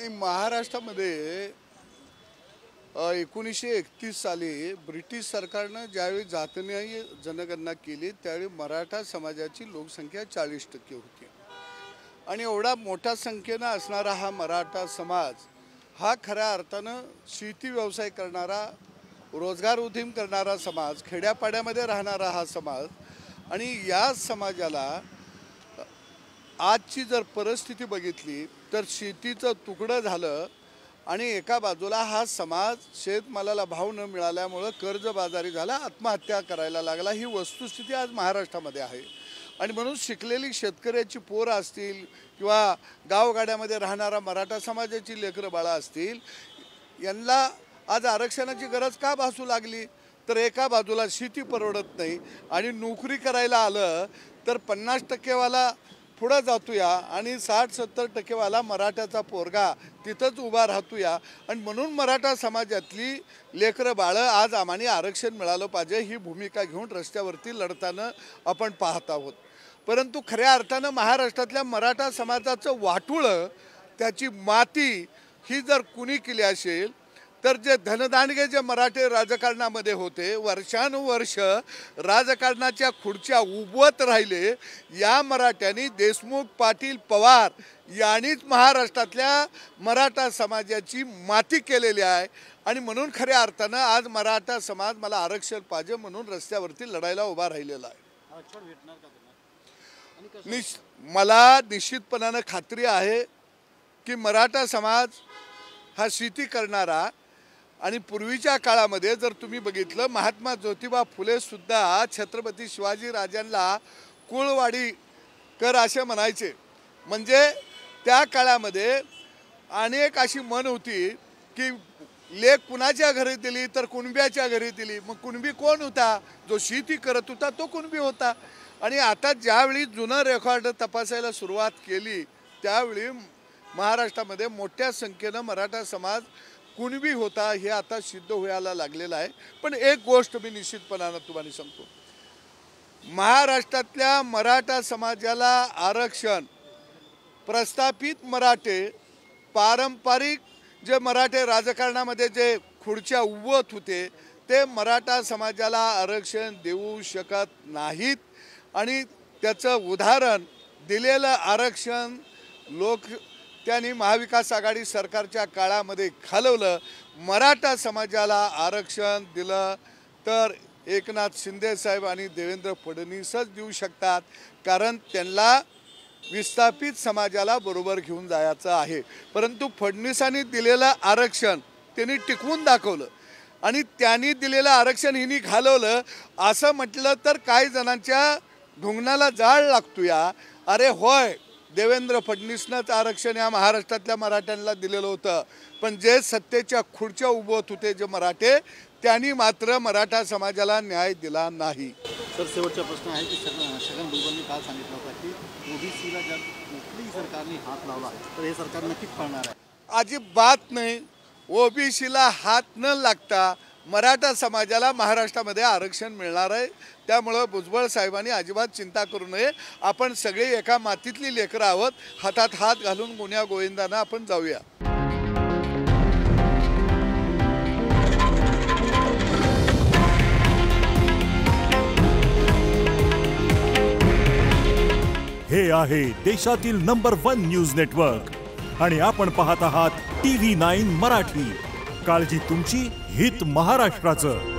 महाराष्ट्रामध्ये 1931 साली ब्रिटिश सरकारनं ज्यावेळी जातीय जनगणना केली त्यावेळी मराठा समाजाची लोकसंख्या 40% होती आणि एवढा मोठ्या संख्येने असणारा हा मराठा समाज हा खऱ्या अर्थानं शेती व्यवसाय करणारा, रोजगार उद्यम करणारा समाज, खेड्यापाड्यामध्ये राहणारा हा समाज आणि या समाजाला आजची जर परिस्थिती बघितली तर शेतीचं तुकडं झालं आणि एका बाजूला हा समाज शेतमालाला भाव न मिळाल्यामुळे कर्जबाजारी झाला, आत्महत्या करायला लागला। ही वस्तुस्थिती आज महाराष्ट्रामध्ये आहे आणि म्हणून शिकलेली शेतकऱ्याची पोरं असतील किंवा गावगाड्यामध्ये राहणारा मराठा समाजाची लेकरं बाळा असतील, यांना आज आरक्षणाची गरज का भासू लागली? तर एका बाजूला शेती परवडत नाही आणि नोकरी करायला आलं तर 50% वाला पुढे जातोया आणि 60-70% वाला मराठ्याचा पोरगा तिथंच उभा राहतोया आणि म्हणून मराठा समाजातली लेकरं बाळं आज आम्हाला आरक्षण मिळालं पाहिजे ही भूमिका घेऊन रस्त्यावरती लढताना आपण पाहत आहोत। परंतु खऱ्या अर्थानं महाराष्ट्रातल्या मराठा समाजाचं वाटुळं, त्याची माती ही जर कुणी केली असेल तर जे धनदांडगे जे मराठे राजकारणामध्ये होते, वर्षानुवर्ष राजकारणाच्या खुर्च्या उभवत राहिले, या मराठ्यांनी देशमुख, पाटील, पवार यांनीच महाराष्ट्रातल्या मराठा समाजाची माती केलेली आहे आणि म्हणून खऱ्या अर्थानं आज मराठा समाज मला आरक्षण पाहिजे म्हणून रस्त्यावरती लढायला उभा राहिलेला आहे। मला निश्चितपणाने खात्री आहे की मराठा समाज हा शेती करणारा आणि पूर्वीच्या काळामध्ये जर तुम्ही बघितलं महात्मा ज्योतिबा फुले सुद्धा छत्रपती शिवाजी राजांना कुळवाडी कर असे म्हणायचे। म्हणजे त्या काळामध्ये अनेक अशी म्हण होती की लेक कुणाच्या घरी दिली तर कुणब्याच्या घरी दिली। मग कुणबी कोण होता? जो शेती करत होता तो कुणबी होता। आणि आता ज्यावेळी जुनं रेकॉर्ड तपासायला सुरुवात केली त्यावेळी महाराष्ट्रामध्ये मोठ्या संख्येनं मराठा समाज कुणबी होता हे आता सिद्ध व्हायला लागलेलं आहे। पण एक गोष्ट मी निश्चितपणाने तुम्हाला सांगतो, महाराष्ट्रातल्या मराठा समाजाला आरक्षण प्रस्थापित मराठे, पारंपरिक जे मराठे राजकारणामध्ये जे खुर्च्या उभवत होते ते मराठा समाजाला आरक्षण देऊ शकत नाहीत आणि त्याचं उदाहरण दिलेलं आरक्षण त्यांनी महाविकास आघाडी सरकारच्या काळामध्ये घालवलं। मराठा समाजाला आरक्षण दिलं तर एकनाथ शिंदे साहेब आणि देवेंद्र फडणवीसच देऊ शकतात, कारण त्यांना विस्थापित समाजाला बरोबर घेऊन जायचं आहे। परंतु फडणवीसांनी दिलेलं आरक्षण त्यांनी टिकवून दाखवलं आणि त्यांनी दिलेलं आरक्षण हिनी घालवलं असं म्हटलं तर काही जणांच्या ढोंगणाला जाळ लागतोया। अरे होय, देवेंद्र फडणवीसनंच आरक्षण या महाराष्ट्रातल्या मराठ्यांना दिलेलं होतं, पण जे सत्तेच्या खुर्च्या उभवत होते जे मराठे त्यांनी मात्र मराठा समाजाला न्याय दिला नाही। सर, शेवटचा प्रश्न आहे की छगन भुजबळांनी काल सांगितलं होतं की ओबीसीला जर कुठल्याही सरकारने हात लावला तर हे सरकार नक्कीच पाळणार आहे। अजिबात नाही, ओबीसीला हात न लागता मराठा समाजाला महाराष्ट्रामध्ये आरक्षण मिळणार आहे। त्यामुळे भुजबळ साहेबांनी अजिबात चिंता करू नये। आपण सगळे एका मातीतली लेकरं आहोत, हातात हात घालून गुन्ह्या गोविंदांना आपण जाऊया। हे आहे देशातील नंबर 1 न्यूज नेटवर्क आणि आपण पाहत आहात TV9 मराठी। काळजी तुमची, हित महाराष्ट्राचं।